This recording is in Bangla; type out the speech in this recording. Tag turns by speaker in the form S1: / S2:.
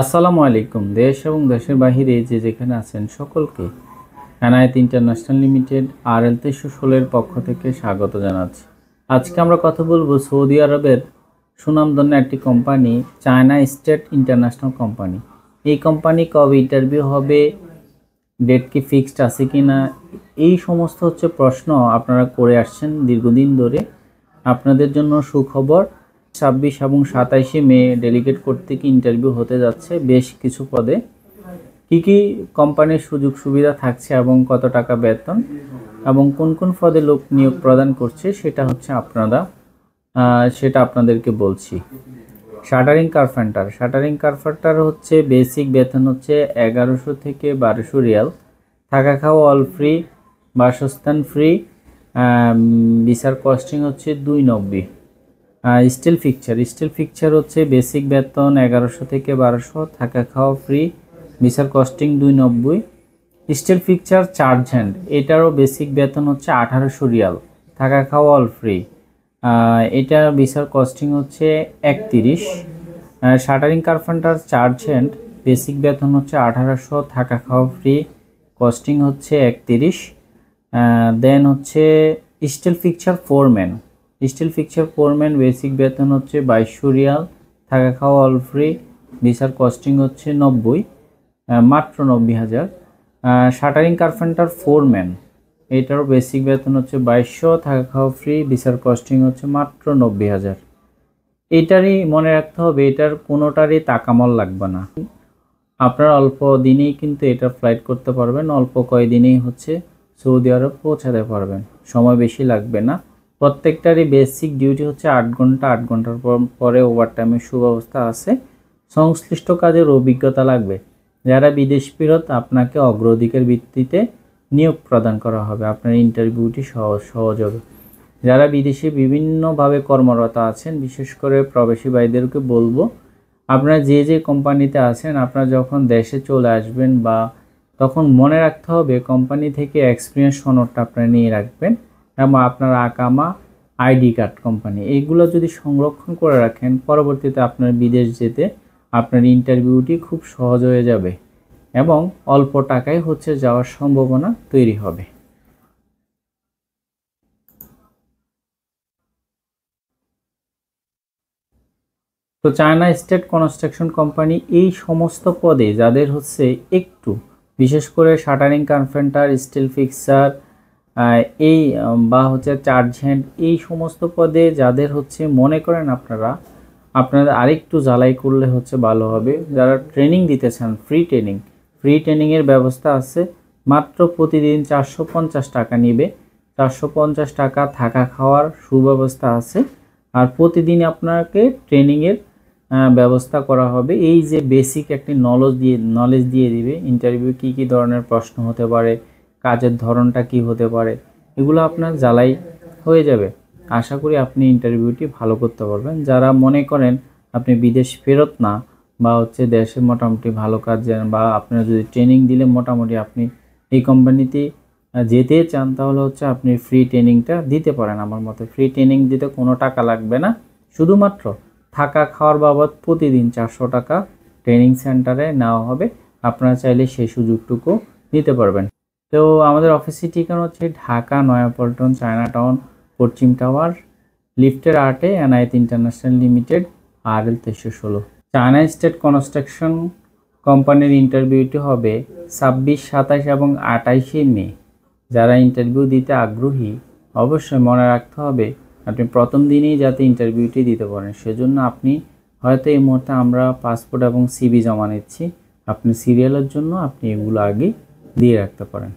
S1: আসসালামু আলাইকুম। দেশ এবং দেশের বাহিরে যে যেখানে আছেন সকলকে এনায়েত ইন্টারন্যাশনাল লিমিটেড RL 316 পক্ষ থেকে স্বাগত জানাচ্ছি। আজকে আমরা কথা বলবো সৌদি আরবের সুনামধন্য একটি company China state international company. এই কোম্পানি কবে ইন্টারভিউ হবে, ডেট কি ফিক্সড আছে কি না, এই সমস্ত প্রশ্ন আপনারা করে আসছেন দীর্ঘদিন ধরে। আপনাদের জন্য সুখবর, 26 এবং 27 মে ডেলিগেট কর্তৃক ইন্টারভিউ হতে যাচ্ছে বেশ কিছু পদে। কি কোম্পানির সুযোগ সুবিধা থাকছে এবং কত টাকা বেতন এবং কোন কোন পদে লোক নিয়োগ প্রদান করছে সেটা আপনাদেরকে বলছি। শাটারিং কারপেন্টার হচ্ছে বেসিক বেতন হচ্ছে 1100 থেকে 1200 রিয়াল, থাকা খাওয়া অল ফ্রি, বাসস্থান ফ্রি, ভিসার কস্টিং হচ্ছে 290। স্টিল ফিকচার হচ্ছে বেসিক বেতন 1100 থেকে 1200, থাকা খাওয়া ফ্রি, ভিসার costing 290। Still fixture charge hand, এটারও বেসিক বেতন হচ্ছে 1800 রিয়াল, থাকা খাওয়া অল ফ্রি, এটার ভিসার কস্টিং হচ্ছে 31। Shuttering carpenter charge hand, basic বেতন হচ্ছে 1800, থাকা খাওয়া ফ্রি, কস্টিং হচ্ছে 31। দেন হচ্ছে স্টিল ফিকচার ফোরম্যান, বেসিক বেতন হচ্ছে 2200 রিয়াল, থাকা খাওয়া অল ফ্রি, ভিসার কস্টিং হচ্ছে 90, মাত্র 90,000। শাটারিং কারপেন্টার ফোরম্যান, এটারও বেসিক বেতন হচ্ছে 2200, থাকা খাওয়া ফ্রি, ভিসার কস্টিং হচ্ছে মাত্র 90,000। এটারই মনে রাখতে হবে, এটার কোনোটারই টাকামল লাগবে না। আপনারা অল্প দিনেই কিন্তু এটা ফ্লাইট করতে পারবেন, অল্প কয়েকদিনেই সৌদি আরব পৌঁছাতে পারবেন, সময় বেশি লাগবে না। প্রত্যেকটারই বেসিক ডিউটি হচ্ছে 8 ঘন্টা, 8 ঘন্টার পরে ওভারটাইমের সুব্যবস্থা আছে। সংশ্লিষ্ট কাজের অভিজ্ঞতা লাগবে। যারা বিদেশ ফেরত আপনাকে অগ্রাধিকার ভিত্তিতে নিয়োগ প্রদান করা হবে, আপনার ইন্টারভিউটি সহজ হবে। যারা বিদেশে বিভিন্নভাবে কর্মরত আছেন, বিশেষ করে প্রবাসী ভাইদেরকে বলবো, আপনারা যে কোম্পানিতে আছেন, আপনারা যখন দেশে চলে আসবেন বা তখন মনে রাখতে হবে কোম্পানি থেকে এক্সপিরিয়েন্স সনদটা আপনারা নিয়ে রাখবেন এবং আপনার আকামা, আইডি কার্ড, কোম্পানি, এইগুলো যদি সংরক্ষণ করে রাখেন, পরবর্তীতে আপনার বিদেশ যেতে আপনার ইন্টারভিউটি খুব সহজ হয়ে যাবে এবং অল্প টাকায় যাওয়ার সম্ভাবনা তৈরি হবে। তো চায়না স্টেট কনস্ট্রাকশন কোম্পানি এই সমস্ত পদে যাদের একটু, বিশেষ করে শাটারিং কারপেন্টার, স্টিল ফিক্সার, এই বা চার্জ হ্যান্ড, এই সমস্ত পদে যাদের মনে করেন আপনাদের আরেকটু জ্বালাই করলে ভালো হবে। যারা ট্রেনিং দিতে চান, ফ্রি ট্রেনিংয়ের ব্যবস্থা আছে। মাত্র প্রতিদিন 450 টাকা নিবে, 450 টাকা থাকা খাওয়ার সুব্যবস্থা আছে। আর প্রতিদিন আপনাকে ট্রেনিংয়ের ব্যবস্থা করা হবে। এই যে বেসিক একটি নলেজ দিয়ে দিবে, ইন্টারভিউ কি ধরনের প্রশ্ন হতে পারে, কাজের ধরনটা কি হতে পারে, এগুলো আপনার জ্বালাই হয়ে যাবে। আশা করি আপনি ইন্টারভিউটি ভালো করতে পারবেন। যারা মনে করেন আপনি বিদেশ ফেরত না বা দেশে মোটামুটি ভালো কাজ জানেন, বা আপনারা যদি ট্রেনিং দিলে মোটামুটি আপনি এই কোম্পানিতে যেতে চান, তাহলে আপনি ফ্রি ট্রেনিংটা দিতে পারেন। আমার মতে ফ্রি ট্রেনিং দিতে কোনো টাকা লাগবে না, শুধুমাত্র থাকা খাওয়ার বাবদ প্রতিদিন 400 টাকা ট্রেনিং সেন্টারে নেওয়া হবে। আপনারা চাইলে সেই সুযোগটুকু নিতে পারবেন। তো আমাদের অফিসের ঠিকানা হচ্ছে ঢাকা নয়াপল্টন, চায়না টাউন, পশ্চিম টাওয়ার, লিফটের 8-এ Enayet international limited, RL 316। China state construction কোম্পানির ইন্টারভিউটি হবে 26, 27 এবং 28 মে। যারা ইন্টারভিউ দিতে আগ্রহী, অবশ্যই মনে রাখতে হবে আপনি প্রথম দিনেই যাতে ইন্টারভিউটি দিতে পারেন। সেজন্য আপনি হয়তো এই মুহূর্তে আমরা পাসপোর্ট এবং CV জমা নিচ্ছি, আপনি সিরিয়ালের জন্য আপনি এগুলো আগে দিয়ে রাখতে পারেন।